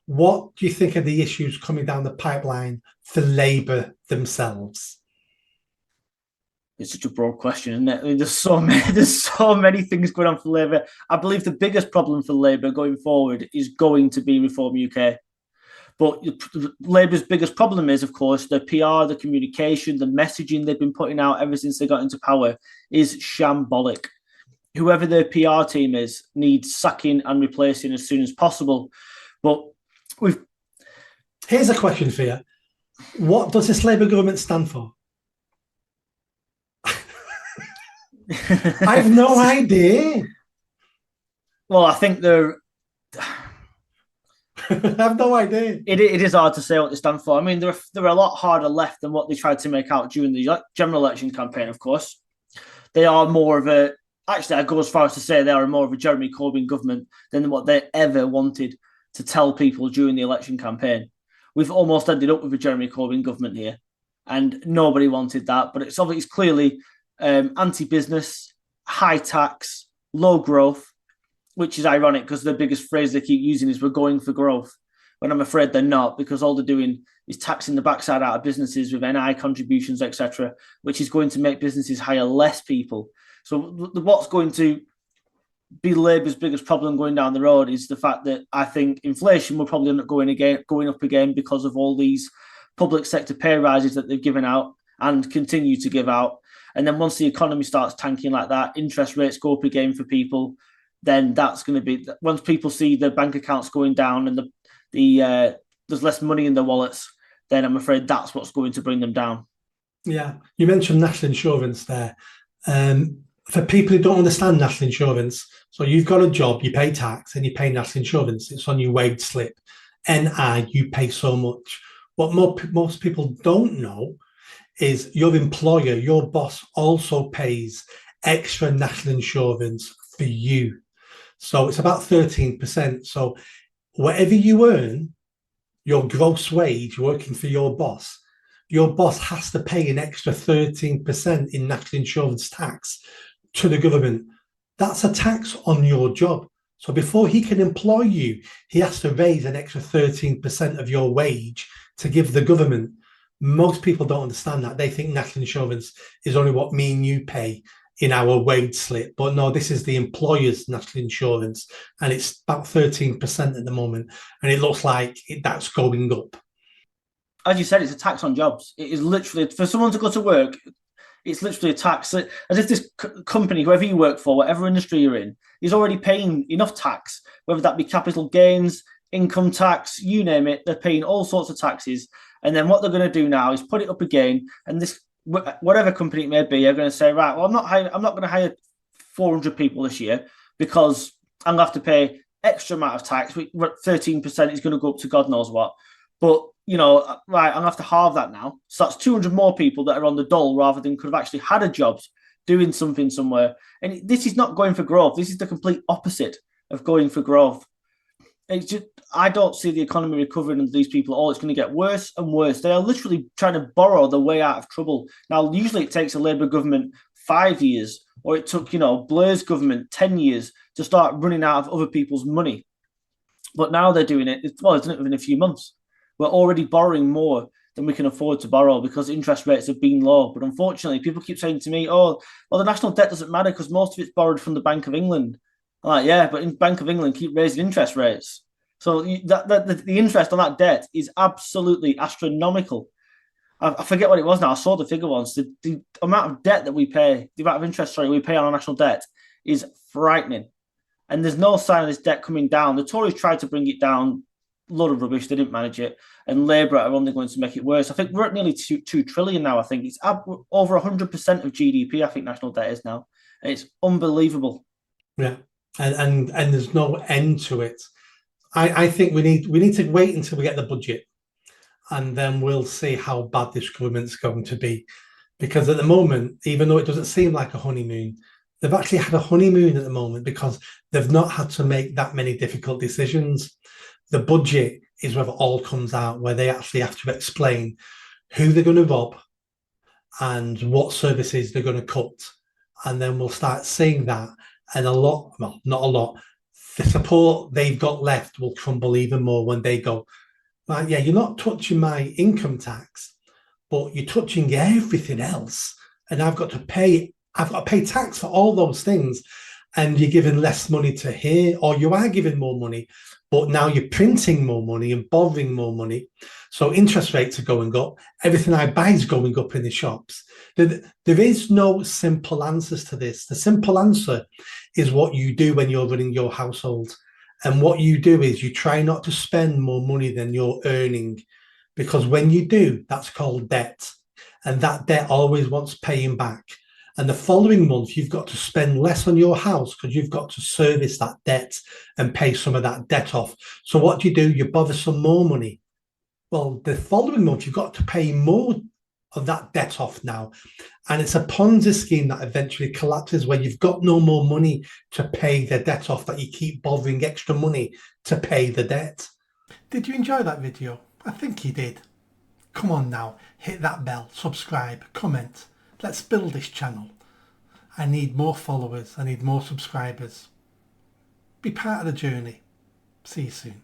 What do you think are the issues coming down the pipeline for Labour themselves? It's such a broad question, isn't it? I mean, there's so many things going on for Labour. I believe the biggest problem for Labour going forward is going to be Reform UK. But Labour's biggest problem is, of course, the PR, the communication, the messaging they've been putting out ever since they got into power is shambolic. Whoever their PR team is needs sacking and replacing as soon as possible. But we've Here's a question for you. What does this Labour government stand for? I've no idea. Well, I think they're. I've no idea. It is hard to say what they stand for. I mean, they're a lot harder left than what they tried to make out during the general election campaign, of course. They are more of a. Actually, I go as far as to say they are more of a Jeremy Corbyn government than what they ever wanted to tell people during the election campaign. We've almost ended up with a Jeremy Corbyn government here, and nobody wanted that. But it's clearly anti-business, high tax, low growth, which is ironic because the biggest phrase they keep using is "we're going for growth," when I'm afraid they're not, because all they're doing is taxing the backside out of businesses with NI contributions, etc., which is going to make businesses hire less people. So what's going to be Labour's biggest problem going down the road is the fact that I think inflation will probably end up going up again because of all these public sector pay rises that they've given out and continue to give out. And then once the economy starts tanking like that, interest rates go up again for people. Then that's going to be once people see their bank accounts going down and there's less money in their wallets. Then I'm afraid that's what's going to bring them down. Yeah, you mentioned national insurance there. For people who don't understand national insurance, so you've got a job, you pay tax, and you pay national insurance. It's on your wage slip. NI, you pay so much. What most people don't know is your employer, your boss, also pays extra national insurance for you. So it's about 13%. So whatever you earn, your gross wage working for your boss has to pay an extra 13% in national insurance tax to the government. That's a tax on your job. So before he can employ you, he has to raise an extra 13% of your wage to give the government. Most people don't understand that. They think national insurance is only what me and you pay in our wage slip. But no, this is the employer's national insurance, and it's about 13% at the moment. And it looks like that's going up. As you said, it's a tax on jobs. It is literally, for someone to go to work, it's literally a tax. As if this company, whoever you work for, whatever industry you're in, is already paying enough tax, whether that be capital gains, income tax, you name it, they're paying all sorts of taxes. And then what they're going to do now is put it up again. And this, whatever company it may be, are going to say, right, well, I'm not going to hire 400 people this year because I'm going to have to pay extra amount of tax. 13% is going to go up to God knows what. But, right, I'm going to have to halve that now. So that's 200 more people that are on the dole rather than could have actually had a job doing something somewhere. And this is not going for growth. This is the complete opposite of going for growth. It's just, I don't see the economy recovering under these people at all. It's going to get worse and worse. They are literally trying to borrow their way out of trouble. Now, usually it takes a Labour government 5 years, or it took, Blair's government 10 years to start running out of other people's money. But now they're doing it. Well, it's done it within a few months. We're already borrowing more than we can afford to borrow because interest rates have been low. But unfortunately, people keep saying to me, oh, well, the national debt doesn't matter because most of it's borrowed from the Bank of England. I'm like, yeah, but in Bank of England keep raising interest rates. So the interest on that debt is absolutely astronomical. I forget what it was now. I saw the figure once. The amount of debt that we pay, the amount of interest, we pay on our national debt is frightening. And there's no sign of this debt coming down. The Tories tried to bring it down. A lot of rubbish. They didn't manage it. And Labour are only going to make it worse. I think we're at nearly 2 trillion now. I think it's over 100% of GDP. I think national debt is now. And it's unbelievable. Yeah. And there's no end to it. I think we need to wait until we get the budget, and then we'll see how bad this government's going to be. Because at the moment, even though it doesn't seem like a honeymoon, they've actually had a honeymoon at the moment because they've not had to make that many difficult decisions. The budget is where it all comes out, where they actually have to explain who they're going to rob and what services they're going to cut. And then we'll start seeing that. And a lot, well, not a lot, the support they've got left will crumble even more when they go, right, yeah, you're not touching my income tax, but you're touching everything else. And I've got to pay tax for all those things. And you're giving less money to here, or you are giving more money, but now you're printing more money and borrowing more money. So interest rates are going up. Everything I buy is going up in the shops. There is no simple answers to this. The simple answer is what you do when you're running your household. And what you do is you try not to spend more money than you're earning, because when you do, that's called debt. And that debt always wants paying back. And the following month, you've got to spend less on your house because you've got to service that debt and pay some of that debt off. So what do? You borrow some more money. Well, the following month, you've got to pay more of that debt off now. And it's a Ponzi scheme that eventually collapses where you've got no more money to pay the debt off, that you keep borrowing extra money to pay the debt. Did you enjoy that video? I think you did. Come on now, hit that bell, subscribe, comment. Let's build this channel. I need more followers. I need more subscribers. Be part of the journey. See you soon.